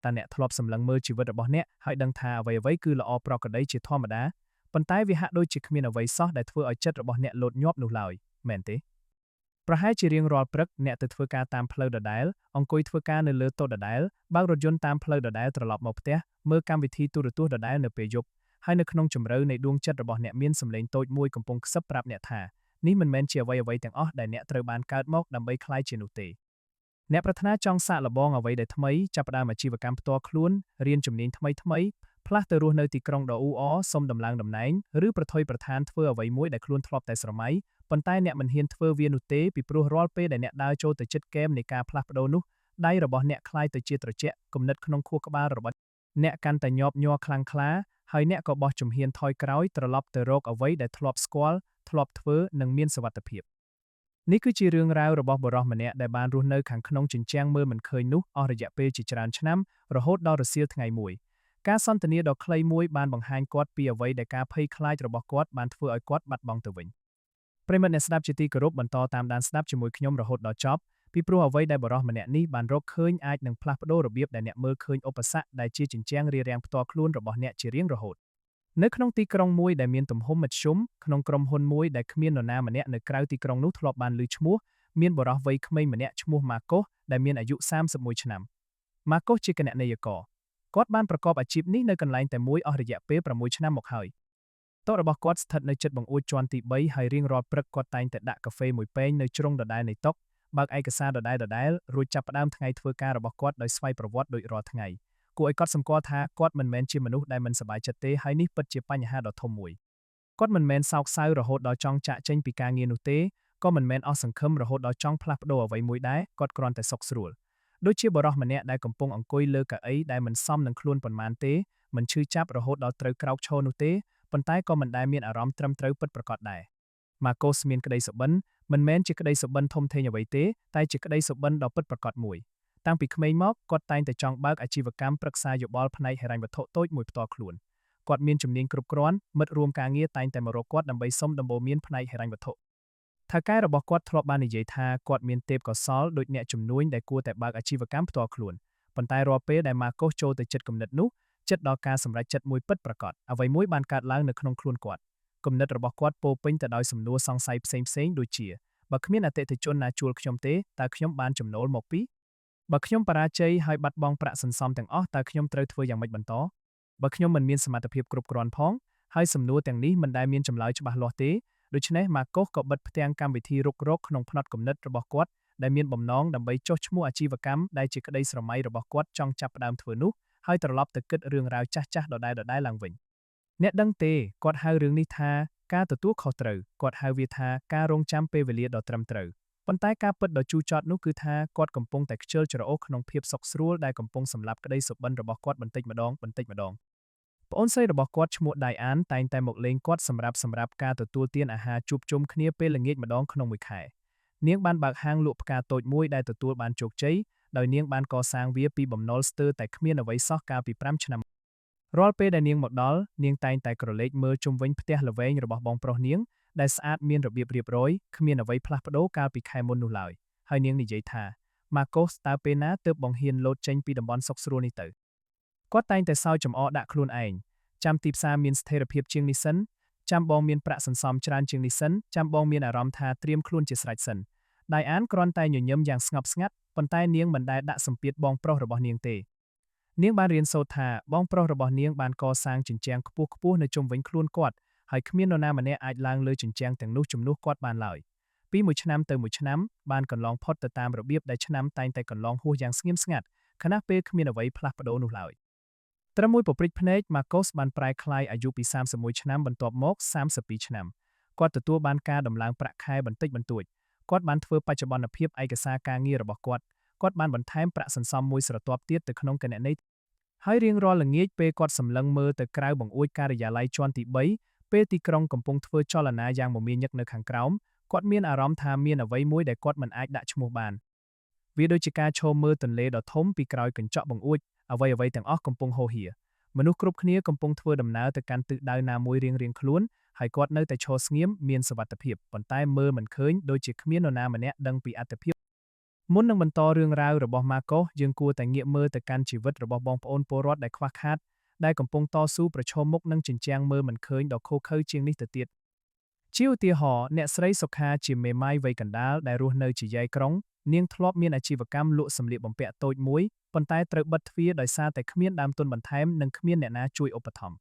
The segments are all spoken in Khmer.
តាអ្នកធ្លាប់សម្លឹងមើលជីវិតរបស់អ្នកហើយដឹងថាអ្វីៗគឺល្អប្រក្រតីជាធម្មតាប៉ុន្តែវាហាក់ដូចជាគ្មានអ្វីសោះដែលធ្វើឲ្យចិត្តរបស់អ្នកលោតញាប់នោះឡើយមែនទេប្រហែលជារៀងរាល់ព្រឹកអ្នកទៅធ្វើការតាមផ្លូវដដែលអង្គុយធ្វើការនៅលើតុដដែលបើករថយន្តតាមផ្លូវដដែលត្រឡប់មកផ្ទះមើលកម្មវិធីទូរទស្សន៍ដដែលនៅពេលយប់ហើយនៅក្នុងជម្រៅនៃដួងចិត្តរបស់អ្នកមានសម្លេងតូចមួយកំពុងខ្សឹបប្រាប់អ្នកថានេះមិនមែនជាអ្វីៗទាំងអស់ដែលអ្នកត្រូវបានកើតមកដើម្បីក្លាយជានោះទេអ្នកប្រាថ្នាចង់សាកល្បងអ្វីដែលថ្មីចាប់ផ្ដើមអាជីវកម្មផ្ទាល់ខ្លួនរៀនជំនាញថ្មីផ្លាស់ទៅរស់នៅទីក្រុងដ៏អ៊ូអរសុំដំឡើងតំណែងឬប្រថុយប្រឋានធ្វើអ្វីមួយដែលខ្លួនធ្លាប់តែស្រមៃប៉ុន្តែអ្នកមិនហ៊ានធ្វើវានោះទេពីព្រោះរាល់ពេលដែលអ្នកដើរចូលទៅជិតគែមនៃការផ្លាស់ប្ដូរនោះដៃរបស់អ្នកคล้ายទៅជាត្រជាក់គំនិតក្នុងខួរក្បាលរបស់អ្នកកាន់តែញាប់ញ័រខ្លាំងក្លាហើយអ្នកក៏បោះជំហានថយក្រោយត្រឡប់ទៅរកអ្វីដែលធ្លាប់ស្គាល់ធ្លាប់ធ្វើនិងមានសុវត្ថិភាពនេះគឺជារឿងរ៉ាវរបស់បុរសម្នាក់ដែលបានរស់នៅខាងក្នុងជញ្ជាំងមើលមិនឃើញនោះអស់រយៈពេលជាច្រើនឆ្នាំរហូតដល់រសៀលថ្ងៃមួយការសន្ទនាដ៏ខ្លីមួយបានបង្ហាញគាត់ពីអ្វីដែលការភ័យខ្លាចរបស់គាត់បានធ្វើឲ្យគាត់បាត់បង់ទៅវិញប្រិមត្តអ្នកស្ដាប់ជាទីគោរពបន្តតាមដានស្ដាប់ជាមួយខ្ញុំរហូតដល់ចប់ពីព្រោះអ្វីដែលបុរសម្នាក់នេះបានរកឃើញអាចនឹងផ្លាស់ប្ដូររបៀបដែលអ្នកមើលឃើញឧបសគ្គដែលជាជញ្ជាំងរារាំងផ្ទាល់ខ្លួនរបស់អ្នកជារៀងរហូតនៅក្នុងទីក្រុងមួយដែលមានទំហំមធ្យមក្នុងក្រុមហ៊ុនមួយដែលគ្មាននរណាម្នាក់នៅក្រៅទីក្រុងនោះធ្លាប់បានឮឈ្មោះមានបុរសវ័យក្មេងម្នាក់ឈ្មោះម៉ាកូសដែលមានអាយុ31ឆ្នាំម៉ាកូសជាគណនេយ្យករគាត់បានប្រកបអាជីពនេះនៅកន្លែងតែមួយអស់រយៈពេល6ឆ្នាំមកហើយតោះរបស់គាត់ស្ថិតនៅជិតបង្អួចជាន់ទី3ហើយរៀងរាល់ព្រឹកគាត់តែងតែដាក់កាហ្វេមួយពែងនៅជ្រុងដដែលនៃតុបើកឯកសារដដែលរួចចាប់ផ្ដើមថ្ងៃធ្វើការរបស់គាត់ដោយស្វ័យប្រវត្តិដូចរាល់ថ្ងៃគួរឲ្យកត់សម្គាល់ថាគាត់មិនមែនជាមនុស្សដែលមិនសប្បាយចិត្តទេហើយនេះពិតជាបញ្ហាដ៏ធំមួយគាត់មិនមែនសោកសៅរហូតដល់ចង់ចាកចេញពីការងារនោះទេក៏មិនមែនអស់សង្ឃឹមរហូតដល់ចង់ផ្លាស់ប្ដូរអ្វីមួយដែរគាត់គ្រាន់តែសុខស្រួលដូចជាបុរសម្នាក់ដែលកំពុងអង្គុយលើកៅអីដែលមិនសមនឹងខ្លួនប៉ុន្មានទេមិនឈឺចាប់រហូតដល់ត្រូវក្រោកឈរនោះទេប៉ុន្តែក៏មិនដែលមានអារម្មណ៍ត្រឹមត្រូវពិតប្រាកដដែរម៉ាកូសមានក្តីសុបិនមិនមែនជាក្តីសុបិនធំធេងអ្វីទេតែជាក្តីសុបិនដ៏ពិតប្រាកដមួយតាំងពីក្មេងមកគាត់តែងតែចង់បើកអាជីវកម្មប្រឹក្សាយោបល់ផ្នែកហិរញ្ញវត្ថុតូចមួយផ្ទាល់ខ្លួនគាត់មានជំនាញគ្រប់គ្រាន់មិត្តរួមការងារតែងតែមករកគាត់ដើម្បីសុំដំបូន្មានផ្នែកហិរញ្ញវត្ថុថៅកែរបស់គាត់ធ្លាប់បាននិយាយថាគាត់មានទេពកោសល្យដូចអ្នកជំនួញដែលគួរតែបើកអាជីវកម្មផ្ទាល់ខ្លួនប៉ុន្តែរាល់ពេលដែលម៉ាកូសចូលទៅចិត្តគំនិតនោះចិត្តដល់ការសម្រេចចិត្តមួយពិតប្រាកដអ្វីមួយបានកើតឡើងនៅក្នុងខ្លួនគាត់គំនិតរបស់គាត់ពោពេញទៅដោយសំណួរសង្ស័យផ្សេងៗដូចជាបើគ្មានអតិថិជនណាជួលខ្ញុំទេតើខ្ញុំបានចំណូលមកពីបើខ្ញុំបរាជ័យហើយបាត់បង់ប្រាក់សន្សំទាំងអស់តើខ្ញុំត្រូវធ្វើយ៉ាងម៉េចបន្តបើខ្ញុំមិនមានសមត្ថភាពគ្រប់គ្រាន់ផងហើយសំណួរទាំងនេះមិនដែលមានចម្លើយច្បាស់លាស់ទេដូច្នេះម៉ាកូសក៏បិទផ្ទាំងកម្មវិធីរុករកក្នុងផ្នត់គំនិតរបស់គាត់ដែលមានបំណងដើម្បីចុះឈ្មោះអាជីវកម្មដែលជាក្តីស្រមៃរបស់គាត់ចង់ចាប់ផ្ដើមធ្វើនោះហើយត្រឡប់ទៅគិតរឿងរ៉ាវចាស់ៗដដែលៗឡើងវិញអ្នកដឹងទេគាត់ហៅរឿងនេះថាការទទួលខុសត្រូវគាត់ហៅវាថាការរងចាំពេលវេលាដ៏ត្រឹមត្រូវប៉ុន្តែការពិតដ៏ជូរចត់នោះគឺថាគាត់កំពុងតែខ្ជិលច្រអូសក្នុងភាពសុខស្រួលដែលកំពុងសម្លាប់ក្តីសុបិនរបស់គាត់បន្តិចម្ដងប្អូនស្រីរបស់គាត់ឈ្មោះដៃអានតែងតែមកលេងគាត់សម្រាប់ការទទួលទានអាហារជួបជុំគ្នាពេលល្ងាចម្ដងក្នុងមួយខែនាងបានបើកហាងលក់ផ្កាតូចមួយដែលទទួលបានជោគជ័យដោយនាងបានកសាងវាពីបំណុលស្ទើរតែគ្មានអ្វីសោះកាលពី5ឆ្នាំរាល់ពេលដែលនាងមកដល់នាងតែងតែក្រឡេកមើលជុំវិញផ្ទះល្វែងរបស់បងប្រុសនាងដែលស្អាតមានរបៀបរៀបរយគ្មានអ្វីផ្លាស់ប្ដូរកាលពីខែមុននោះឡើយហើយនាងនិយាយថាម៉ាកូសតើពេលណាទើបបងហ៊ានលោតចេញពីតំបន់សុខស្រួលនេះទៅគាត់តែងតែសើចចំអកដាក់ខ្លួនឯងចាំទីផ្សារមានស្ថិរភាពជាងនេះសិនចាំបងមានប្រាក់សន្សំច្រើនជាងនេះសិនចាំបងមានអារម្មណ៍ថាត្រៀមខ្លួនជាស្រេចសិនដៃអានគ្រាន់តែញញឹមយ៉ាងស្ងប់ស្ងាត់ប៉ុន្តែនាងមិនដែលដាក់សម្ពាធបងប្រុសរបស់នាងទេនាងបានរៀនសូត្រថាបងប្រុសរបស់នាងបានកសាងជញ្ជាំងខ្ពស់នៅជុំវិញខ្លួនគាត់ហើយគ្មាននរណាម្នាក់អាចឡើងលើជញ្ជាំងទាំងនោះជំនួសគាត់បានឡើយពីមួយឆ្នាំទៅមួយឆ្នាំបានកន្លងផុតទៅតាមរបៀបដែលឆ្នាំតែងតែកន្លងហួសយ៉ាងស្ងៀមស្ងាត់ខណៈពេលគ្មានអ្វីផ្លាស់ប្ដូរនោះឡើយត្រឹមមួយពព្រិចភ្នែកម៉ាកូសបានប្រែក្លាយអាយុពី31ឆ្នាំបន្ទាប់មក32ឆ្នាំគាត់ទទួលបានការដំឡើងប្រាក់ខែបន្តិចបន្តួចគាត់បានធ្វើបច្ចុប្បន្នភាពឯកសារការងាររបស់គាត់បានបន្ថែមប្រាក់សន្សំមួយស្រទាប់ទៀតទៅក្នុងគណនីហើយរៀងរាល់ល្ងាចពេលគាត់សម្លឹងមើលទៅក្រៅបង្អួចការិយាល័យជាន់ទី3ពេលទីក្រុងកំពុងធ្វើចលនាយ៉ាងមមាញឹកនៅខាងក្រោមគាត់មានអារម្មណ៍ថាមានអ្វីមួយដែលគាត់មិនអាចដាក់ឈ្មោះបានវាដូចជាការឈរមើលទន្លេដ៏ធំពីក្រោយកញ្ចក់បង្អួចអ្វីទាំងអស់កំពុងហូរហៀរមនុស្សគ្រប់គ្នាកំពុងធ្វើដំណើរទៅកាន់ទិសដៅណាមួយរៀងៗខ្លួនហើយគាត់នៅតែឈរស្ងៀមមានសុវត្ថិភាពប៉ុន្តែមើលមិនឃើញដូចជាគ្មាននរណាម្នាក់ដឹងពីអត្ថិភាព មុននឹងបន្តរឿងរ៉ាវរបស់ម៉ាកូសយើងគួរតែងាកមើលទៅកាន់ជីវិតរបស់បងប្អូនពលរដ្ឋដែលខ្វះខាតដែលកំពុងតស៊ូប្រឈមមុខនឹងជញ្ជាំងមើលមិនឃើញដ៏ឃោរឃៅជាងនេះទៅទៀតជាឧទាហរណ៍អ្នកស្រីសុខាជាមេម៉ាយវ័យកណ្ដាលដែលរស់នៅជាយាយក្រុងនាងធ្លាប់មានអាជីវកម្មលក់សម្លៀកបំពាក់តូចមួយប៉ុន្តែត្រូវបិទទ្វារដោយសារតែគ្មានដើមទុនបន្ថែមនិងគ្មានអ្នកណាជួយឧបត្ថម្ភ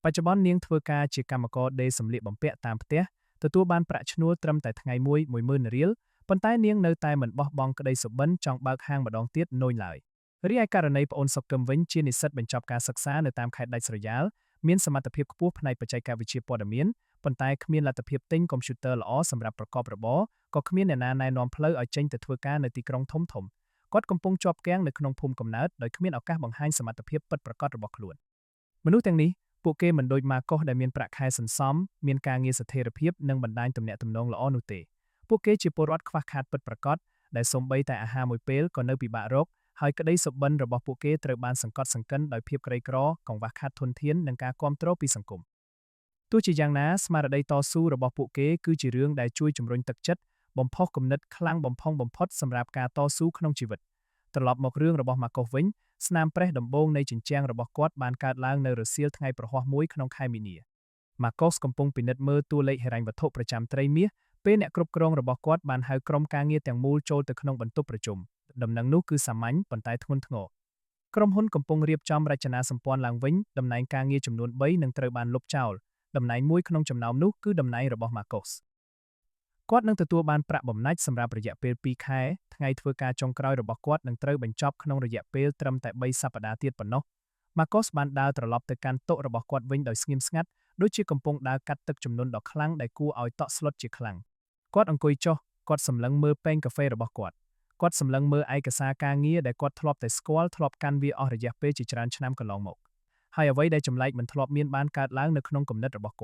បច្ចុប្បន្ននាងធ្វើការជាកម្មករដេរសម្លៀកបំពាក់តាមផ្ទះទទួលបានប្រាក់ឈ្នួលត្រឹមតែថ្ងៃមួយ 10000 រៀលប៉ុន្តែនាងនៅតែមិនបោះបង់ក្តីសុបិនចង់បើកហាងម្ដងទៀតនូនឡើយរីឯករណីប្អូនសុកកឹមវិញជានិស្សិតបញ្ចប់ការសិក្សានៅតាមខេត្តដាច់ស្រយាលមានសមត្ថភាពខ្ពស់ផ្នែកបច្ចេកវិទ្យាព័ត៌មានប៉ុន្តែគ្មានលទ្ធភាពទិញកុំព្យូទ័រល្អសម្រាប់ប្រកបរបរក៏គ្មានអ្នកណាណែនាំផ្លូវឲ្យចេញទៅធ្វើការនៅទីក្រុងធំៗគាត់កំពុងជាប់គាំងនៅក្នុងភូមិកំណើតដោយគ្មានឱកាសបង្ហាញសមត្ថភាពពិតប្រាកដរបស់ខ្លួនមនុស្សទាំងនេះពួកគេមិនដូចម៉ាកុសដែលមានប្រាក់ខែសន្សំមានការងារស្ថិរភាពនិងបណ្ដាញទំនាក់ទំនងល្អនោះទេពួកគេជាពលរដ្ឋខ្វះខាតពិតប្រាកដដែលសូម្បីតែអាហារមួយពេលក៏នៅពិបាករកហើយក្តីសុបិនរបស់ពួកគេត្រូវបានសង្កត់សង្កិនដោយភាពក្រីក្រកង្វះខាតធនធាននិងការគាំទ្រពីសង្គមទោះជាយ៉ាងណាស្មារតីតស៊ូរបស់ពួកគេគឺជារឿងដែលជួយជំរុញទឹកចិត្តបំផុសគំនិតខ្លាំងបំផុងបំផុតសម្រាប់ការតស៊ូក្នុងជីវិតត្រឡប់មករឿងរបស់ម៉ាកុសវិញស្នាមប្រេះដំបូងនៃជញ្ជាំងរបស់គាត់បានកើតឡើងនៅរសៀលថ្ងៃប្រហ័សមួយក្នុងខែមីនាម៉ាកុសកំពុងពិនិត្យមើលតួលេខហិរញ្ញវត្ថុប្រចាំត្រីមាសពេលអ្នកគ្រប់គ្រងរបស់គាត់បានហៅក្រុមការងារទាំងមូលចូលទៅក្នុងបន្ទប់ប្រជុំដំណឹងនោះគឺសាមញ្ញប៉ុន្តែធ្ងន់ធ្ងរក្រុមហ៊ុនកំពុងរៀបចំរចនាសម្ព័ន្ធឡើងវិញតំណែងការងារចំនួន3នឹងត្រូវបានលុបចោលតំណែងមួយក្នុងចំណោមនោះគឺតំណែងរបស់ម៉ាកុសគាត់នឹងទទួលបានប្រាក់បំណាច់សម្រាប់រយៈពេល2ខែថ្ងៃធ្វើការចុងក្រោយរបស់គាត់នឹងត្រូវបញ្ចប់ក្នុងរយៈពេលត្រឹមតែ3សប្តាហ៍ទៀតប៉ុណ្ណោះម៉ាកុសបានដើរត្រឡប់ទៅកាន់តុរបស់គាត់វិញដោយស្ងៀមស្ងាត់ដូចជាកំពុងដើរកាត់ទឹកជំនន់ដ៏ខ្លាំងដែលគួរឲ្យតក់ស្លុតជាខ្លាំងគាត់អង្គុយចុះគាត់សម្លឹងមើលពែងកាហ្វេរបស់គាត់សម្លឹងមើលឯកសារការងារដែលគាត់ធ្លាប់តែស្គាល់ធ្លាប់កាន់វាអស់រយៈពេលជាច្រើនឆ្នាំកន្លងមកហើយអ្វីដែលចម្លែកមិនធ្លាប់មានបានកើតឡើងនៅក្នុងគំនិតរបស់គា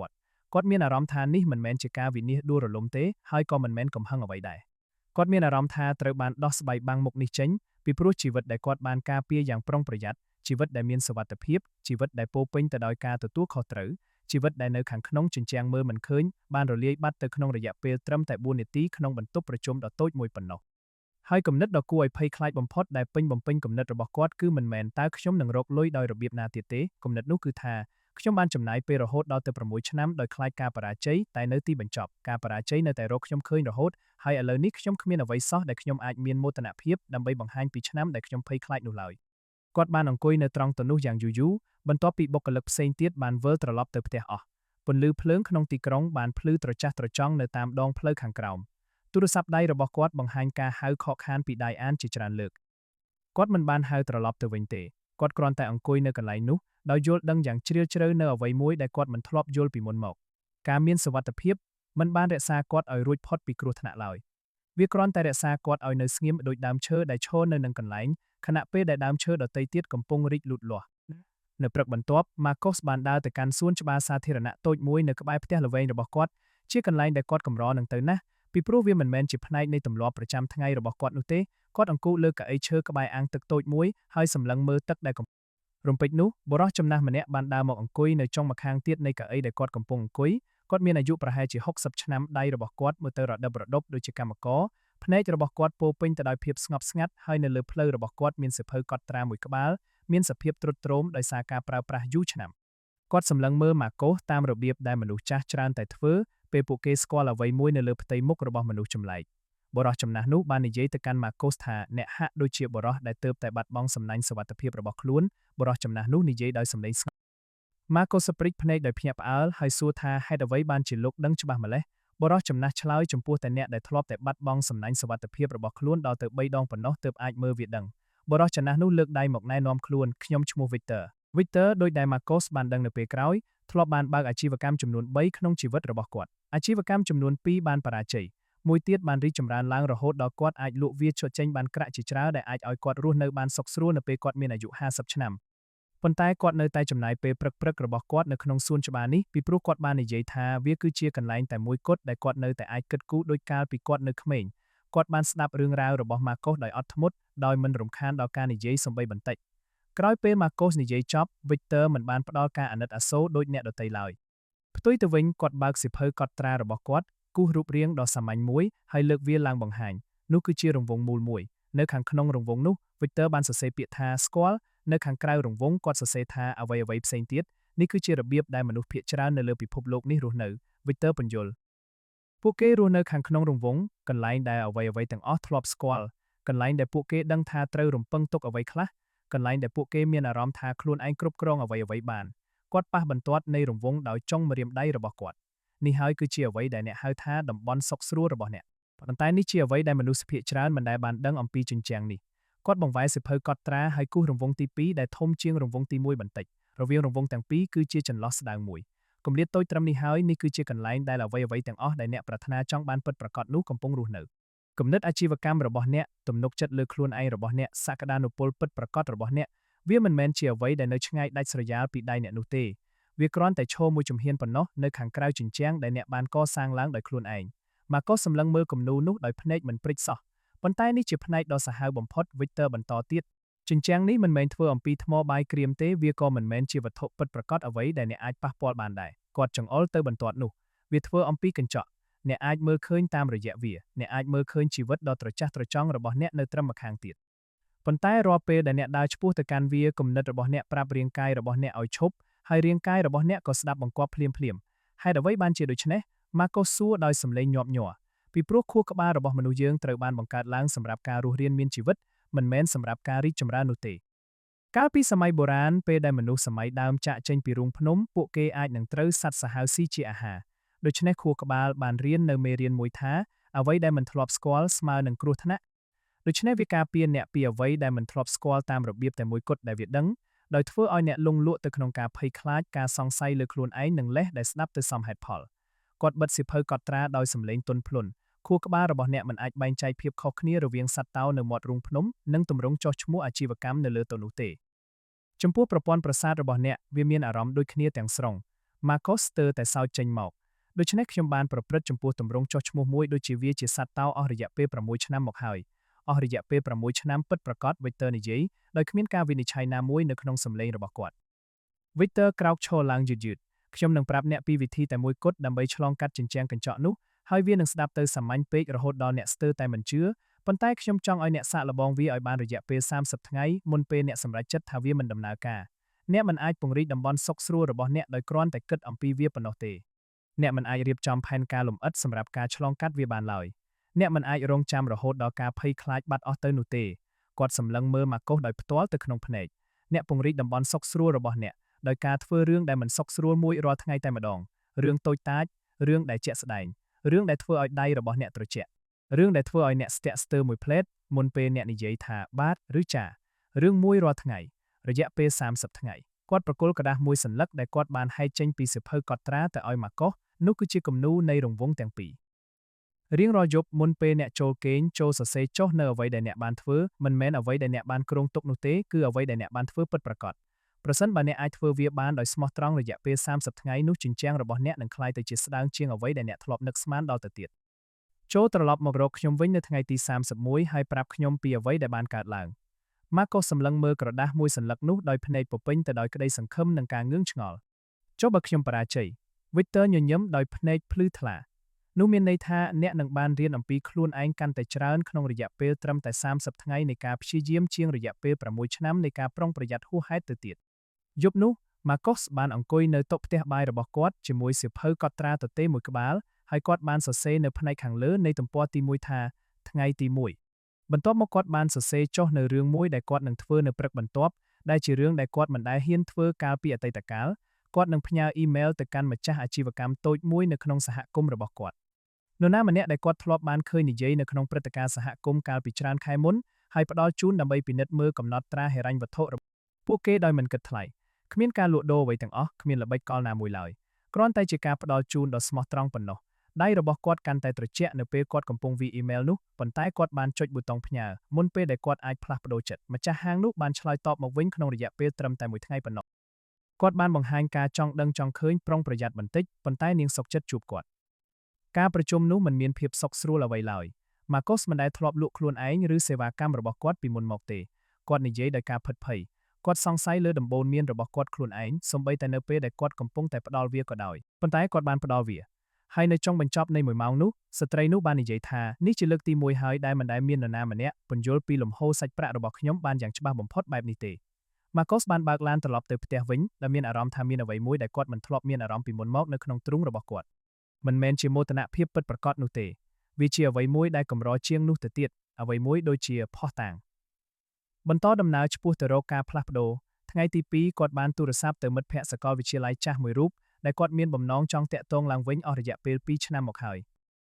ត់មានអារម្មណ៍ថានេះមិនមែនជាការវិនិច្ឆ័យដួលរលំទេហើយក៏មិនមែនកំហឹងអ្វីដែរគាត់មានអារម្មណ៍ថាត្រូវបានដោះស្បែកបាំងមុខនេះចេញពីព្រោះជីវិតដែលគាត់បានការពារយ៉ាងប្រុងប្រយ័ត្នជីវិតដែលមានសុវត្ថិភាពជីវិតដែលពោរពេញទៅដោយការទទួលខុសត្រូវជីវិតដែលនៅខាងក្នុងជញ្ជាំងមើលមិនឃើញបានរលាយបាត់ទៅក្នុងរយៈពេលត្រឹមតែ4នាទីក្នុងបន្ទប់ប្រជុំដ៏តូចមួយប៉ុណ្ណោះហើយគំនិតដ៏គួរឲ្យភ័យខ្លាចបំផុតដែលពេញបំពេញគំនិតរបស់គាត់គឺមិនមែនតើខ្ញុំនឹងរកលុយដោយរបៀបណាទៀតទេគំនិតនោះគឺថាខ្ញុំបានចំណាយពេលរហូតដល់ទៅ6ឆ្នាំដោយខ្លាចការបរាជ័យតែនៅទីបញ្ចប់ការបរាជ័យនៅតែរកខ្ញុំឃើញរហូតហើយឥឡូវនេះខ្ញុំគ្មានអ្វីសោះដែលខ្ញុំអាចមានមោទនភាពដើម្បីបង្ហាញពីឆ្នាំដែលខ្ញុំភ័យខ្លាចនោះឡើយគាត់បានអង្គុយនៅត្រង់ទៅនោះយ៉ាងយូរបន្ទាប់ពីបុគ្គលិកផ្សេងទៀតបានវិលត្រឡប់ទៅផ្ទះអស់ពន្លឺភ្លើងក្នុងទីក្រុងបានភ្លឺត្រចះត្រចង់នៅតាមដងផ្លូវខាងក្រោមទូរស័ព្ទដៃរបស់គាត់បង្ហាញការហៅខកខានពីដៃអានជាច្រើនលើកគាត់មិនបានហៅត្រឡប់ទៅវិញទេគាត់គ្រាន់តែអង្គុយនៅកន្លែងនោះដោយយល់ដឹងយ៉ាងជ្រាលជ្រៅនៅអ្វីមួយដែលគាត់មិនធ្លាប់យល់ពីមុនមកការមានសុវត្ថិភាពមិនបានរក្សាគាត់ឲ្យរួចផុតពីគ្រោះថ្នាក់ឡើយវាគ្រាន់តែរក្សាគាត់ឲ្យនៅស្ងៀមដូចដើមឈើដែលឈរនៅនឹងកន្លែងខណៈពេលដែលដើមឈើដទៃទៀតកំពុងរីកលូតលាស់នៅព្រឹកបន្ទាប់ម៉ាកុសបានដើរទៅកាន់សួនច្បារសាធារណៈតូចមួយនៅក្បែរផ្ទះល្វែងរបស់គាត់ជាកន្លែងដែលគាត់កម្រនឹងទៅណាស់ពីព្រោះវាមិនមែនជាផ្នែកនៃទម្លាប់ប្រចាំថ្ងៃរបស់គាត់នោះទេគាត់អង្គុយលើកៅអីឈើក្បែរអាងទឹកតូចមួយហើយសម្លឹងមើលទឹកដែលរំពេចនោះបុរសចំណាស់ម្នាក់បានដើរមកអង្គុយនៅចុងម្ខាងទៀតនៃកៅអីដែលគាត់កំពុងអង្គុយគាត់មានអាយុប្រហែលជា60ឆ្នាំដៃរបស់គាត់មើលទៅរដិបរដប់ដូចជាកម្មករភ្នែករបស់គាត់ពោពេញទៅដោយភាពស្ងប់ស្ងាត់ហើយនៅលើភ្លៅរបស់គាត់មានសៀវភៅកត់ត្រាមួយក្បាលមានសភាពទ្រុឌទ្រោមដោយសារការប្រើប្រាស់យូរឆ្នាំគាត់សម្លឹងមើលម៉ាកុសតាមរបៀបដែលមនុស្សចាស់ច្រើនតែធ្វើពេលពួកគេស្គាល់អ្វីមួយនៅលើផ្ទៃមុខរបស់មនុស្សចម្លែកបុរសចំណាស់នោះបាននិយាយទៅកាន់ម៉ាកុសថាអ្នកហាក់ដូចជាបុរសដែលទើបតែបាត់បង់សំណាញ់សុវត្ថិភាពរបស់ខ្លួនបុរសចំណាស់នោះនិយាយដោយសម្លេងស្ងប់ម៉ាកុសព្រិចភ្នែកដោយភ្ញាក់ផ្អើលហើយសួរថាហេតុអ្វីបានជាលោកដឹងច្បាស់ម្ល៉េះបុរសចំណាស់ឆ្លើយចំពោះតែអ្នកដែលធ្លាប់តែបាត់បង់សំណាញ់សុវត្ថិភាពរបស់ខ្លួនដល់ទៅ3ដងប៉ុណ្ណោះទើបអាចមើលវាដឹងបុរសចំណាស់នោះលើកដៃមកណែនាំខ្លួនខ្ញុំឈ្មោះ Victor ដោយដែលម៉ាកុសបានដឹងនៅពេលក្រោយធ្លាប់បានបើកអាជីវកម្មចំនួន3ក្នុងជីវិតរបស់គាត់អាជីវកម្មចំនួន2បានបរាជ័យមួយទៀតបានរីកចម្រើនឡើងរហូតដល់គាត់អាចលក់វាឈុតចេញបានក្រាក់ជាច្រើនដែលអាចឲ្យគាត់រស់នៅបានសុខស្រួលនៅពេលគាត់មានអាយុ50ឆ្នាំប៉ុន្តែគាត់នៅតែចំណាយពេលព្រឹករបស់គាត់នៅក្នុងសួនច្បារនេះពីព្រោះគាត់បាននិយាយថាវាគឺជាកន្លែងតែមួយគត់ដែលគាត់នៅតែអាចគិតគូរដោយកាលពីគាត់នៅក្មេងគាត់បានស្ដាប់រឿងរ៉ាវរបស់ម៉ាកុសដោយអត់ធ្មត់ដោយមិនរំខានដល់ការនិយាយសូម្បីបន្តិចក្រោយពេលម៉ាកុសនិយាយចប់ Victor មិនបានផ្ដល់ការអាណិតអាសូរដូចអ្នកដទៃឡើយផ្ទុយទៅវិញគាត់បើកសៀវភៅកត់ត្រារបស់គាត់គូសរូបរាងដ៏សាមញ្ញមួយហើយលើកវាឡើងបង្ហាញនោះគឺជារង្វង់មូលមួយ នៅខាងក្នុងរង្វង់នោះ Victor បានសរសេរពាក្យថាស្គាល់នៅខាងក្រៅរង្វង់គាត់សរសេរថាអ្វីៗផ្សេងទៀតនេះគឺជារបៀបដែលមនុស្សភាគច្រើននៅលើពិភពលោកនេះរស់នៅ Victor បញ្យល់ពួកគេរស់នៅខាងក្នុងរង្វង់កន្លែងដែលអ្វីៗទាំងអស់ធ្លាប់ស្គាល់កន្លែងដែលពួកគេដឹងថាត្រូវរំពឹងទុកអ្វីខ្លះកន្លែងដែលពួកគេមានអារម្មណ៍ថាខ្លួនឯងគ្រប់គ្រងអ្វីៗបានគាត់ប៉ះបន្ទាត់នៃរង្វង់ដោយចុងម្រាមដៃរបស់គាត់នេះហើយគឺជាអ្វីដែលអ្នកហៅថាតំបន់សុខស្រួលរបស់អ្នកប៉ុន្តែនេះជាអ្វីដែលមនុស្សភាគច្រើនមិនដែលបានដឹងអំពីជញ្ជាំងនេះគាត់បង្វែរសៀវភៅកត់ត្រាហើយគូសរង្វង់ទី2ដែលធំជាងរង្វង់ទី1បន្តិចរវាងរង្វង់ទាំងពីរគឺជាចន្លោះស្ដើងមួយគម្លាតតូចត្រឹមនេះហើយនេះគឺជាកន្លែងដែលអ្វីៗទាំងអស់ដែលអ្នកប្រាថ្នាចង់បានពិតប្រាកដនោះកំពុងរស់នៅគំនិតអាជីវកម្មរបស់អ្នកទំនុកចិត្តលើខ្លួនឯងរបស់អ្នកសក្តានុពលពិតប្រាកដរបស់អ្នកវាមិនមែនជាអ្វីដែលនៅឆ្ងាយដាច់ស្រយាលពីដៃអ្នកនោះទេវាគ្រាន់តែឈរមួយជំហានប៉ុណ្ណោះនៅខាងក្រៅជញ្ជាំងដែលអ្នកបានកសាងឡើងដោយខ្លួនឯងម៉ាកុសសម្លឹងមើលគំនូរនោះដោយភ្នែកមិនព្រិចសោះប៉ុន្តែនេះជាផ្នែកដ៏សាហាវបំផុត Victor បន្តទៀតជញ្ជាំងនេះមិនមែនធ្វើអំពីថ្មបាយក្រៀមទេវាក៏មិនមែនជាវត្ថុពិតប្រាកដអ្វីដែលអ្នកអាចប៉ះពាល់បានដែរគាត់ចង្អុលទៅបន្ទាត់នោះវាធ្វើអំពីកញ្ចក់អ្នកអាចមើលឃើញតាមរយៈវាអ្នកអាចមើលឃើញជីវិតដ៏ត្រចះត្រចង់របស់អ្នកនៅត្រឹមម្ខាងទៀតប៉ុន្តែរាល់ពេលដែលអ្នកដើរឆ្ពោះទៅកាន់វាគំនិតរបស់អ្នកប្រាប់រាងកាយរបស់អ្នកឲ្យឈប់ហើយរាងកាយរបស់អ្នកក៏ស្ដាប់បង្គាប់ភ្លាមៗហេតុអ្វីបានជាដូច្នេះម៉ាកុសសួរដោយសំឡេងញាប់ញ័រពីព្រោះខួរក្បាលរបស់មនុស្សយើងត្រូវបានបង្កើតឡើងសម្រាប់ការរស់រានមានជីវិតមិនមែនសម្រាប់ការរីកចម្រើននោះទេកាលពីសម័យបុរាណពេលដែលមនុស្សសម័យដើមចាកចេញពីរូងភ្នំពួកគេអាចនឹងត្រូវសត្វសាហាវស៊ីជាអាហារដូច្នេះខួរក្បាលបានរៀននៅមេរៀនមួយថាអ្វីដែលមិនធ្លាប់ស្គាល់ស្មើនឹងគ្រោះថ្នាក់ដូច្នេះវាការពារអ្នកពីអ្វីដែលមិនធ្លាប់ស្គាល់តាមរបៀបតែមួយគត់ដែលវាដឹងដោយធ្វើឲ្យអ្នកលង់លក់ទៅក្នុងការភ័យខ្លាចការសង្ស័យលើខ្លួនឯងនិងលេសដែលស្ដាប់ទៅសមហេតុផលគាត់បិទសៀវភៅកត់ត្រាដោយសំឡេងទន់ភ្លន់ខួរក្បាលរបស់អ្នកមិនអាចបែងចែកភាពខុសគ្នារវាងសត្វតោនៅមាត់រូងភ្នំនិងទម្រង់ចុះឈ្មោះអាជីវកម្មនៅលើទៅនោះទេចំពោះប្រព័ន្ធប្រសាទរបស់អ្នកវាមានអារម្មណ៍ដូចគ្នាទាំងស្រុង Marcos ស្ទើរតែសើចចេញមកដូច្នេះខ្ញុំបានប្រព្រឹត្តចំពោះទម្រង់ចុះឈ្មោះមួយដូចជាវាជាសត្វតោអស់រយៈពេល6ឆ្នាំមកហើយអស់រយៈពេល6ឆ្នាំពិតប្រាកដ Victor និយាយដោយគ្មានការវិនិច្ឆ័យណាមួយនៅក្នុងសម្លេងរបស់គាត់ Victor ក្រោកឈរឡើងយឺតៗខ្ញុំនឹងប្រាប់អ្នកពីវិធីតែមួយគត់ដើម្បីឆ្លងកាត់ជញ្ជាំងកញ្ចក់នោះហើយវានឹងស្ដាប់ទៅសាមញ្ញពេករហូតដល់អ្នកស្ទើរតែមិនជឿប៉ុន្តែខ្ញុំចង់ឲ្យអ្នកសាកល្បងវាឲ្យបានរយៈពេល30ថ្ងៃមុនពេលអ្នកសម្រេចចិត្តថាវាមិនដំណើរការអ្នកមិនអាចពង្រីកតំបន់សុខស្រួលរបស់អ្នកដោយគ្រាន់តែគិតអំពីវាប៉ុណ្ណោះទេអ្នកមិនអាចរៀបចំផែនការលម្អិតសម្រាប់ការឆ្លងកាត់វាបានឡើយអ្នកមិនអាចរងចាំរហូតដល់ការភ័យខ្លាចបាត់អស់ទៅនោះទេគាត់សម្លឹងមើលម៉ាកុសដោយផ្ទាល់ទៅក្នុងភ្នែកអ្នកពង្រីកតំបន់សុខស្រួលរបស់អ្នកដោយការធ្វើរឿងដែលមិនសុខស្រួលមួយរាល់ថ្ងៃតែម្ដងរឿងតូចតាចរឿងដែលជាក់ស្ដែងរឿងដែលធ្វើឲ្យដៃរបស់អ្នកត្រជាក់រឿងដែលធ្វើឲ្យអ្នកស្ទាក់ស្ទើរមួយផ្លេតមុនពេលអ្នកនិយាយថាបាទឬចារឿងមួយរាល់ថ្ងៃរយៈពេល30ថ្ងៃគាត់ប្រគល់กระดาษមួយសន្លឹកដែលគាត់បានហែកចេញពីសៀវភៅកត់ត្រាទៅឲ្យម៉ាកុសនោះគឺជាគំនូរនៃរង្វង់ទាំងពីររៀងរាល់យប់មុនពេលអ្នកចូលគេងចូលសរសេរចុះនៅអ្វីដែលអ្នកបានធ្វើមិនមែនអ្វីដែលអ្នកបានគ្រោងទុកនោះទេគឺអ្វីដែលអ្នកបានធ្វើពិតប្រាកដប្រសិនបើអ្នកអាចធ្វើវាបានដោយស្មោះត្រង់រយៈពេល30ថ្ងៃនោះជញ្ជាំងរបស់អ្នកនឹងក្លាយទៅជាស្ដើងជាងអ្វីដែលអ្នកធ្លាប់នឹកស្មានដល់ទៅទៀតចូលត្រឡប់មករកខ្ញុំវិញនៅថ្ងៃទី31ហើយប្រាប់ខ្ញុំពីអ្វីដែលបានកើតឡើងម៉ាកុសសម្លឹងមើលក្រដាសមួយសន្លឹកនោះដោយភ្នែកពពេញទៅដោយក្តីសង្ឃឹមនិងការងឿងឆ្ងល់ចុះបើខ្ញុំបរាជ័យ Victor ញញឹមដោយភ្នែកភ្លឺថ្លានោះមានន័យថាអ្នកនឹងបានរៀនអំពីខ្លួនឯងកាន់តែច្រើនក្នុងរយៈពេលត្រឹមតែ30ថ្ងៃនៃការព្យាយាមជាងរយៈពេល6ឆ្នាំនៃការប្រុងប្រយ័ត្នហួសហេតុទៅទៀតយប់នោះ Marcos បានអង្គុយនៅតុផ្ទះបាយរបស់គាត់ជាមួយសៀវភៅកត់ត្រាទទេមួយក្បាលហើយគាត់បានសរសេរនៅផ្នែកខាងលើនៃទំព័រទី1ថាថ្ងៃទី1បន្ទាប់មកគាត់បានសរសេរចុះនៅរឿងមួយដែលគាត់នឹងធ្វើនៅព្រឹកបន្ទាប់ដែលជារឿងដែលគាត់មិនដែលហ៊ានធ្វើកាលពីអតីតកាលគាត់នឹងផ្ញើអ៊ីមែលទៅកាន់ម្ចាស់អាជីវកម្មតូចមួយនៅក្នុងសហគមន៍របស់គាត់នរណាម្នាក់ដែលគាត់ធ្លាប់បានឃើញនិយាយនៅក្នុងព្រឹត្តិការណ៍សហគមន៍កាលពីច្រើនខែមុនហើយផ្ដល់ជូនដើម្បីពិនិត្យមើលកំណត់ត្រាហិរញ្ញវត្ថុរបស់ពួកគេដោយមិនគិតថ្លៃគ្មានការលក់ដូរអ្វីទាំងអស់គ្មានល្បិចកលណាមួយឡើយគ្រាន់តែជាការផ្ដល់ជូនដ៏ស្មោះត្រង់ប៉ុណ្ណោះដៃរបស់គាត់កាន់តែត្រជាក់នៅពេលគាត់កំពុងវាយអ៊ីមែលនោះប៉ុន្តែគាត់បានចុចប៊ូតុងផ្ញើមុនពេលដែលគាត់អាចផ្លាស់ប្ដូរចិត្តម្ចាស់ហាងនោះបានឆ្លើយតបមកវិញក្នុងរយៈពេលត្រឹមតែ1ថ្ងៃប៉ុណ្ណោះគាត់បានបង្ហាញការចង់ដឹងចង់ឃើញប្រុងប្រយ័ត្នបន្តិចប៉ុន្តែនាងសុខចិត្តជួបគាត់ការប្រជុំនោះមិនមានភាពសុខស្រួលអ្វីឡើយ Marcos មិនដែលធ្លាប់លក់ខ្លួនឯងឬសេវាកម្មរបស់គាត់ពីមុនមកទេគាត់និយាយដោយការភិតភ័យគាត់សង្ស័យលើដំបូន្មានរបស់គាត់ខ្លួនឯងសូម្បីតែនៅពេលដែលគាត់កំពុងតែផ្ដល់វាក៏ដោយប៉ុន្តែគាត់បានផ្ដល់វា ហើយនៅចុងបញ្ចប់នៃ1ម៉ោងនោះស្ត្រីនោះបាននិយាយថានេះជាលើកទី1ហើយដែលមិនដែលមាននរណាម្នាក់ពន្យល់ពីលំហូរសាច់ប្រាក់របស់ខ្ញុំបានយ៉ាងច្បាស់បំផុតបែបនេះទេ Marcos បានបើកឡានត្រឡប់ទៅផ្ទះវិញដោយមានអារម្មណ៍ថាមានអ្វីមួយដែលគាត់មិនធ្លាប់មានអារម្មណ៍ពីមុនមកនៅក្នុងទ្រូងរបស់គាត់មិនមែនជាមោទនភាពពិតប្រាកដនោះទេវាជាអ្វីមួយដែលកម្រជាងនោះទៅទៀតអ្វីមួយដូចជាផុសតាងបន្តដំណើរឆ្ពោះទៅរកការផ្លាស់ប្ដូរថ្ងៃទី2គាត់បានទូរស័ព្ទទៅមិត្តភ័ក្តិសាកលវិទ្យាល័យចាស់មួយរូបដែលគាត់មានបំណងចង់តាក់ទងឡើងវិញអស់រយៈពេល2ឆ្នាំមកហើយ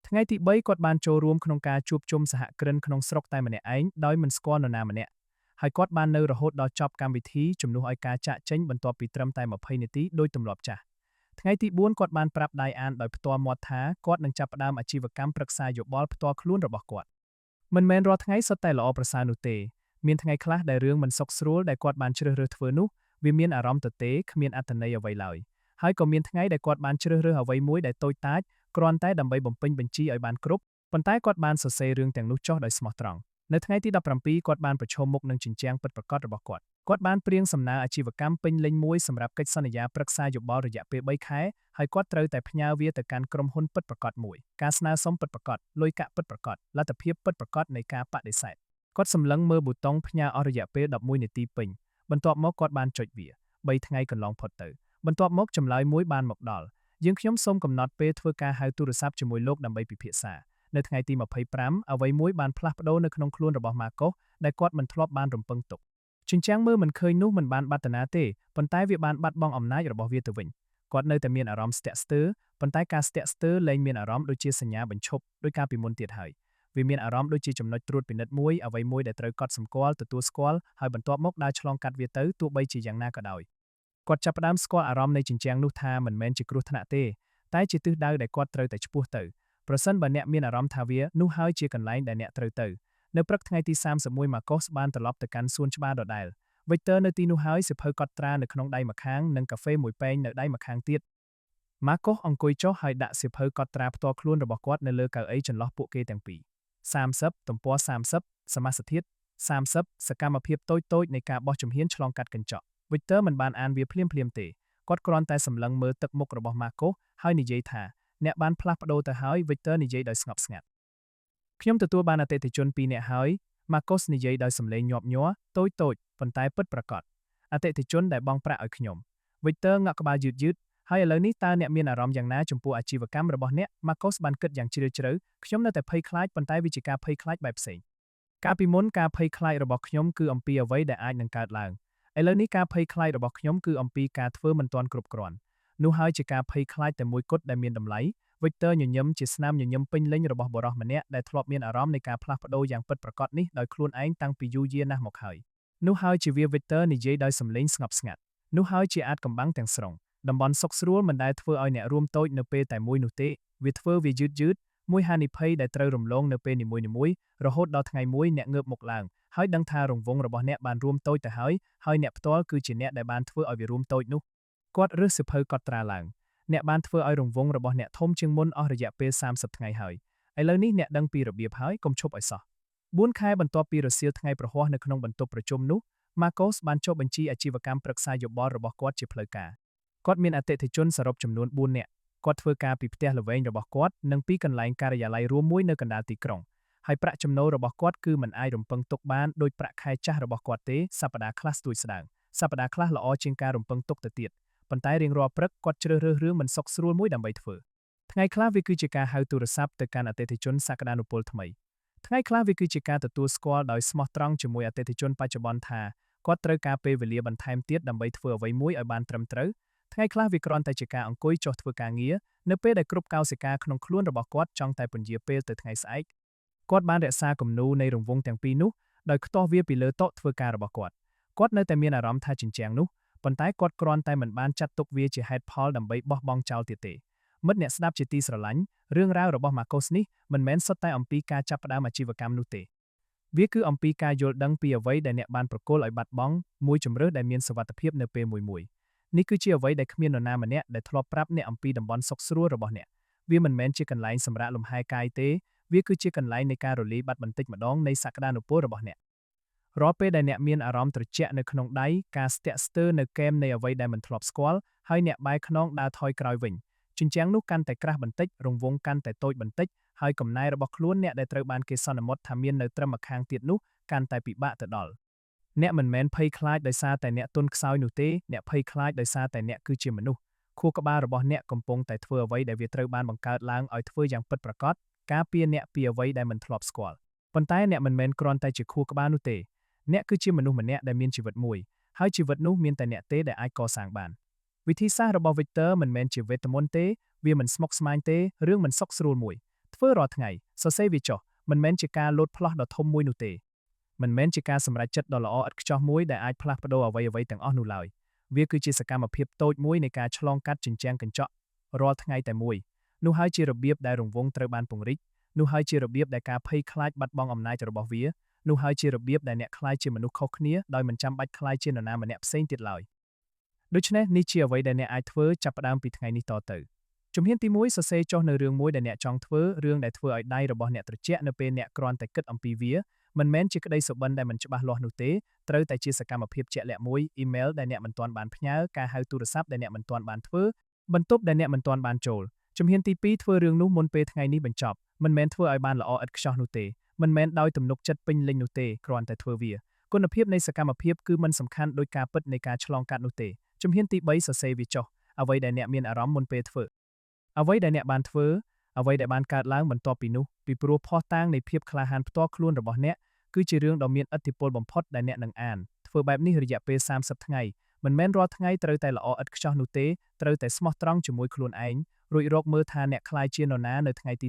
ថ្ងៃទី3គាត់បានចូលរួមក្នុងការជួបជុំសហគ្រិនក្នុងស្រុកតែម្នាក់ឯងដោយមិនស្គាល់នរណាម្នាក់ហើយគាត់បាននៅរហូតដល់ចប់កម្មវិធីជំនួសឲ្យការចាក់ចេញបន្ទាប់ពីត្រឹមតែ20នាទីដោយទម្លាប់ចាស់ថ្ងៃទី4គាត់បានប្រាប់ដៃអានដោយផ្ទាល់មាត់ថាគាត់នឹងចាប់ផ្ដើមអាជីវកម្មប្រឹក្សាយោបល់ផ្ទាល់ខ្លួនរបស់គាត់មិនមែនរាល់ថ្ងៃសុទ្ធតែល្អប្រសើរនោះទេមានថ្ងៃខ្លះដែលរឿងមិនសុខស្រួលដែលគាត់បានជ្រើសរើសធ្វើនោះវាមានអារម្មណ៍ទទេគ្មានអត្ថន័យអ្វីឡើយហើយក៏មានថ្ងៃដែលគាត់បានជ្រើសរើសអ្វីមួយដែលតូចតាចគ្រាន់តែដើម្បីបំពេញបញ្ជីឲ្យបានគ្រប់ប៉ុន្តែគាត់បានសរសេររឿងទាំងនោះចុះដោយស្មោះត្រង់នៅថ្ងៃទី17គាត់បានប្រឈមមុខនឹងជញ្ជាំងពិតប្រាកដរបស់គាត់បានព្រៀងសំណើអាជីវកម្មពេញលេញមួយសម្រាប់កិច្ចសន្យាប្រឹក្សាយោបល់រយៈពេល3ខែហើយគាត់ត្រូវតែផ្ញើវាទៅកាន់ក្រុមហ៊ុនពិតប្រាកដមួយការស្នើសុំពិតប្រាកដលុយកាក់ពិតប្រាកដលទ្ធភាពពិតប្រាកដនៃការបដិសេធគាត់សម្លឹងមើលប៊ូតុងផ្ញើអស់រយៈពេល11នាទីពេញបន្ទាប់មកគាត់បានចុចវា3ថ្ងៃកន្លងផុតទៅបន្ទាប់មកចម្លើយមួយបានមកដល់យើងខ្ញុំសូមកំណត់ពេលធ្វើការហៅទូរស័ព្ទជាមួយលោកដើម្បីពិភាក្សានៅថ្ងៃទី25អ្វីមួយបានផ្លាស់ប្ដូរនៅក្នុងខ្លួនរបស់ Marcos ដែលគាត់មិនធ្លាប់បានរំពឹងទុកជញ្ជាំងមើលមិនឃើញនោះមិនបានបាត់ណាទេប៉ុន្តែវាបានបាត់បង់អំណាចរបស់វាទៅវិញគាត់នៅតែមានអារម្មណ៍ស្ទាក់ស្ទើរប៉ុន្តែការស្ទាក់ស្ទើរលែងមានអារម្មណ៍ដូចជាសញ្ញាបញ្ឈប់ដោយការពីមុនទៀតហើយវាមានអារម្មណ៍ដូចជាចំណុចត្រួតពិនិត្យមួយអ្វីមួយដែលត្រូវកត់សម្គាល់ទទួលស្គាល់ហើយបន្ទាប់មកដើរឆ្លងកាត់វាទៅទោះបីជាយ៉ាងណាក៏ដោយគាត់ចាប់ផ្ដើមស្គាល់អារម្មណ៍នៃជញ្ជាំងនោះថាមិនមែនជាគ្រោះថ្នាក់ទេតែជាទិសដៅដែលគាត់ត្រូវតែឆ្ពោះទៅប្រសិនបើអ្នកមានអារម្មណ៍ថាវានោះហើយជាកន្លែងដែលអ្នកត្រូវទៅនៅព្រឹកថ្ងៃទី31 Marcos បានត្រឡប់ទៅកាន់សួនច្បារដដែល Victor នៅទីនោះហើយសិភៅកត់ត្រានៅក្នុងដៃម្ខាងនិងកាហ្វេមួយពែងនៅដៃម្ខាងទៀត Marcos អង្គុយចុះហើយដាក់សិភៅកត់ត្រាផ្ទាល់ខ្លួនរបស់គាត់នៅលើកៅអីចន្លោះពួកគេទាំងពីរ30ទំព័រ30សមាសធាតុ30សកម្មភាពតូចៗនៃការបោះជំហានឆ្លងកាត់កញ្ចក់ Victor មិនបានអានវាភ្លាមៗទេគាត់គ្រាន់តែសម្លឹងមើលទឹកមុខរបស់ Marcos ហើយនិយាយថាអ្នកបានផ្លាស់ប្ដូរទៅហើយ Victor និយាយដោយស្ងប់ស្ងាត់ខ្ញុំទទួលបានអតិថិជន2នាក់ហើយ Marcos និយាយដោយសំឡេងញាប់ញ័រតូចៗប៉ុន្តែពិតប្រាកដអតិថិជនដែលបង់ប្រាក់ឲ្យខ្ញុំ Victor ងាក់ក្បាលយឺតៗហើយឥឡូវនេះតើអ្នកមានអារម្មណ៍យ៉ាងណាចំពោះអាជីវកម្មរបស់អ្នក Marcos បានគិតយ៉ាងជ្រាលជ្រៅខ្ញុំនៅតែភ័យខ្លាចប៉ុន្តែវាជាការភ័យខ្លាចបែបផ្សេងកាលពីមុនការភ័យខ្លាចរបស់ខ្ញុំគឺអំពីអ្វីដែលអាចនឹងកើតឡើងឥឡូវនេះការភ័យខ្លាចរបស់ខ្ញុំគឺអំពីការធ្វើមិនទាន់គ្រប់គ្រាន់នោះហើយជាការភ័យខ្លាចតែមួយគត់ដែលមានតម្លៃ Victor ញញឹមជាស្នាមញញឹមពេញលេញរបស់បុរសម្នាក់ដែលធ្លាប់មានអារម្មណ៍នៃការផ្លាស់ប្ដូរយ៉ាងពិតប្រាកដនេះដោយខ្លួនឯងតាំងពីយូរយារណាស់មកហើយនោះហើយជាវា Victor និយាយដោយសំឡេងស្ងប់ស្ងាត់នោះហើយជាអាចកំបាំងទាំងស្រុងតំបន់សុខស្រួលមិនដែលធ្វើឲ្យអ្នករួមតូចនៅពេលតែមួយនោះទេវាធ្វើវាយឺតមួយហានិភ័យដែលត្រូវរំលងនៅពេលនីមួយៗរហូតដល់ថ្ងៃមួយអ្នកងើបមុខឡើងហើយដឹងថារង្វង់របស់អ្នកបានរួមតូចទៅហើយអ្នកផ្ទាល់គឺជាអ្នកដែលបានធ្វើឲ្យវារួមតូចនោះគាត់រើសសិភៅកត់ត្រាឡើងអ្នកបានធ្វើឲ្យរង្វង់របស់អ្នកធំជាងមុនអស់រយៈពេល30ថ្ងៃហើយឥឡូវនេះអ្នកដឹងពីរបៀបហើយកុំឈប់ឲ្យសោះ4ខែបន្ទាប់ពីរសៀលថ្ងៃប្រហ័សនៅក្នុងបន្ទប់ប្រជុំនោះ Marcos បានចុះបញ្ជីអាជីវកម្មប្រឹក្សាយោបល់របស់គាត់ជាផ្លូវការគាត់មានអតិថិជនសរុបចំនួន4នាក់គាត់ធ្វើការពីផ្ទះល្វែងរបស់គាត់និងពីកន្លែងការិយាល័យរួមមួយនៅកណ្ដាលទីក្រុងហើយប្រាក់ចំណូលរបស់គាត់គឺមិនអាចរំពឹងទុកបានដោយប្រាក់ខែចាស់របស់គាត់ទេសប្តាហ៍ខ្លះស្ទួយស្ដាងសប្តាហ៍ខ្លះល្អជាងការរំពឹងទុកទៅទៀតប៉ុន្តែរៀងរាល់ព្រឹកគាត់ជ្រើសរើសរឿងមិនសុខស្រួលមួយដើម្បីធ្វើថ្ងៃខ្លះវាគឺជាការហៅទូរស័ព្ទទៅកាន់អតិថិជនសក្តានុពលថ្មីថ្ងៃខ្លះវាគឺជាការទទួលស្គាល់ដោយស្មោះត្រង់ជាមួយអតិថិជនបច្ចុប្បន្នថាគាត់ត្រូវការពេលវេលាបន្ថែមទៀតដើម្បីធ្វើអ្វីមួយឲ្យបានត្រឹមត្រូវថ្ងៃខ្លះវាគ្រាន់តែជាការអង្គុយចុះធ្វើការងារនៅពេលដែលគ្រប់កោសិកាក្នុងខ្លួនរបស់គាត់ចង់តែពន្យាពេលទៅថ្ងៃស្អែកគាត់បានរក្សាគំនូរនៃរង្វង់ទាំងពីរនោះដោយខ្ទាស់វាពីលើតុធ្វើការរបស់គាត់នៅតែមានអារម្មណ៍ថាជញ្ជាំងនោះប៉ុន្តែគាត់គ្រាន់តែមិនបានចាត់ទុកវាជាហេតុផលដើម្បីបោះបង់ចោលទៀតទេមិត្តអ្នកស្ដាប់ជាទីស្រឡាញ់រឿងរ៉ាវរបស់ Marcos នេះមិនមែនសុទ្ធតែអំពីការចាប់ផ្ដើមអាជីវកម្មនោះទេវាគឺអំពីការយល់ដឹងពីអ្វីដែលអ្នកបានប្រគល់ឲ្យបាត់បង់មួយជម្រើសដែលមានសុវត្ថិភាពនៅពេលមួយនេះគឺជាអ្វីដែលគ្មាននរណាម្នាក់ដែលធ្លាប់ប្រាប់អ្នកអំពីតំបន់សុខស្រួលរបស់អ្នកវាមិនមែនជាកន្លែងសម្រាកលំហែកាយទេវាគឺជាកន្លែងនៃការរលាយបាត់បន្តិចម្ដងនៃសក្តានុពលរបស់អ្នករាល់ពេលដែលអ្នកមានអារម្មណ៍ត្រជាក់នៅក្នុងដៃការស្ទាក់ស្ទើរនៅកែមនៃអ្វីដែលមិនធ្លាប់ស្គាល់ហើយអ្នកបែរខ្នងដើរថយក្រោយវិញ ជញ្ជាំងនោះកាន់តែក្រាស់បន្តិចរង្វង់កាន់តែតូចបន្តិចហើយកំណែរបស់ខ្លួនអ្នកដែលត្រូវបានគេសន្មត់ថាមាននៅត្រឹមម្ខាងទៀតនោះកាន់តែពិបាកទៅដល់អ្នកមិនមែនភ័យខ្លាចដោយសារតែអ្នកទន់ខ្សោយនោះទេអ្នកភ័យខ្លាចដោយសារតែអ្នកគឺជាមនុស្សខួរក្បាលរបស់អ្នកកំពុងតែធ្វើអ្វីដែលវាត្រូវបានបង្កើតឡើងឲ្យធ្វើយ៉ាងពិតប្រាកដការពារអ្នកពីអ្វីដែលមិនធ្លាប់ស្គាល់ប៉ុន្តែអ្នកមិនមែនគ្រាន់តែជាខួរក្បាលនោះទេអ្នកគឺជាមនុស្សម្នាក់ដែលមានជីវិតមួយហើយជីវិតនោះមានតែអ្នកទេដែលអាចកសាងបានវិធីសាស្ត្ររបស់ Victor មិនមែនជាវេទមន្តទេវាមិនស្មុគស្មាញទេរឿងមិនសុខស្រួលមួយធ្វើរាល់ថ្ងៃសរសេរវាចុះមិនមែនជាការលោតផ្លោះដ៏ធំមួយនោះទេមិនមែនជាការសម្រេចចិត្តដ៏ល្អឥតខ្ចោះមួយដែលអាចផ្លាស់ប្ដូរអ្វីៗទាំងអស់នោះឡើយវាគឺជាសកម្មភាពតូចមួយនៃការឆ្លងកាត់ជញ្ជាំងកញ្ចក់រាល់ថ្ងៃតែមួយនោះហើយជារបៀបដែលរង្វង់ត្រូវបានពង្រីកនោះហើយជារបៀបដែលការភ័យខ្លាចបាត់បង់អំណាចរបស់វានោះហើយជារបៀបដែលអ្នកខ្លាចជាមនុស្សខុសគ្នាដោយមិនចាំបាច់ខ្លាចជានរណាម្នាក់ផ្សេងទៀតឡើយដូច្នេះនេះជាអ្វីដែលអ្នកអាចធ្វើចាប់ផ្ដើមពីថ្ងៃនេះតទៅជំហានទី1សរសេរចុះនៅរឿងមួយដែលអ្នកចង់ធ្វើរឿងដែលធ្វើឲ្យដៃរបស់អ្នកត្រជាក់នៅពេលអ្នកគ្រាន់តែគិតអំពីវាមិនមែនជាក្តីសុបិនដែលមិនច្បាស់លាស់នោះទេត្រូវតែជាសកម្មភាពជាក់លាក់មួយអ៊ីមែលដែលអ្នកមិនទាន់បានផ្ញើការហៅទូរស័ព្ទដែលអ្នកមិនទាន់បានធ្វើបន្ទប់ដែលអ្នកមិនទាន់បានចូលជំហានទី2ធ្វើរឿងនោះមុនពេលថ្ងៃនេះបញ្ចប់មិនមែនធ្វើឲ្យបានល្អឥតខ្ចោះនោះទេមិនមែនដោយទំនុកចិត្តពេញលេញនោះទេគ្រាន់តែធ្វើវាគុណភាពនៃសកម្មភាពគឺមិនសំខាន់ដោយការពិតនៃការឆ្លងកាត់នោះទេជំហានទី3សរសេរវាចុះអ្វីដែលអ្នកមានអារម្មណ៍មុនពេលធ្វើអ្វីដែលអ្នកបានធ្វើអ្វីដែលបានកើតឡើងបន្ទាប់ពីនោះពីព្រោះភស្តុតាងនៃភាពក្លាហានផ្ទាល់ខ្លួនរបស់អ្នកគឺជារឿងដ៏មានឥទ្ធិពលបំផុតដែលអ្នកនឹងអានធ្វើបែបនេះរយៈពេល30ថ្ងៃមិនមែនរាល់ថ្ងៃត្រូវតែល្អឥតខ្ចោះនោះទេត្រូវតែស្មោះត្រង់ជាមួយខ្លួនឯងរួចរកមើលថាអ្នកខ្លាចជានរណានៅថ្ងៃទី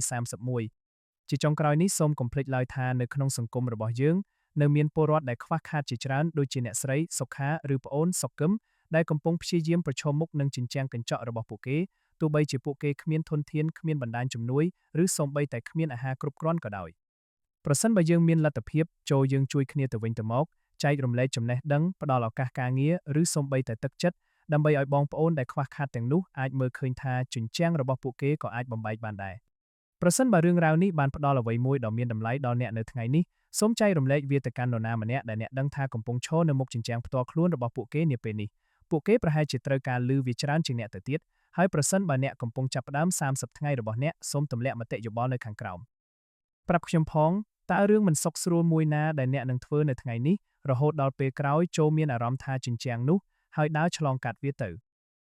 31ជាចុងក្រោយនេះសូមកុំភ្លេចឡើយថានៅក្នុងសង្គមរបស់យើងនៅមានពលរដ្ឋដែលខ្វះខាតជាច្រើនដូចជាអ្នកស្រីសុខាឬប្អូនសុកឹមដែលកំពុងព្យាយាមប្រឈមមុខនឹងជញ្ជាំងកញ្ចក់របស់ពួកគេទោះបីជាពួកគេគ្មានធនធានគ្មានបណ្ដាញជំនួយឬសូម្បីតែគ្មានអាហារគ្រប់គ្រាន់ក៏ដោយប្រសិនបើយើងមានលទ្ធភាពចូលយើងជួយគ្នាទៅវិញទៅមកចែករំលែកចំណេះដឹងផ្ដល់ឱកាសការងារឬសូម្បីតែទឹកចិត្តដើម្បីឲ្យបងប្អូនដែលខ្វះខាតទាំងនោះអាចមើលឃើញថាជញ្ជាំងរបស់ពួកគេក៏អាចបំបែកបានដែរប្រសិនបើរឿងរ៉ាវនេះបានផ្ដល់អ្វីមួយដ៏មានតម្លៃដល់អ្នកនៅថ្ងៃនេះសូមចែករំលែកវាទៅកាន់នរណាម្នាក់ដែលអ្នកដឹងថាកំពុងឈរនៅមុខជញ្ជាំងផ្ទាល់ខ្លួនរបស់ពួកគេនាពេលនេះពួកគេប្រហែលជាត្រូវការឮវាច្រើនជាងអ្នកទៅទៀតហើយប្រសិនបើអ្នកកំពុងចាប់ផ្ដើម30ថ្ងៃរបស់អ្នកសូមទម្លាក់មតិយោបល់នៅខាងក្រោមប្រាប់ខ្ញុំផងតើរឿងមិនសុខស្រួលមួយណាដែលអ្នកនឹងធ្វើនៅថ្ងៃនេះរហូតដល់ពេលក្រោយចូលមានអារម្មណ៍ថាជញ្ជាំងនោះហើយដើរឆ្លងកាត់វាទៅ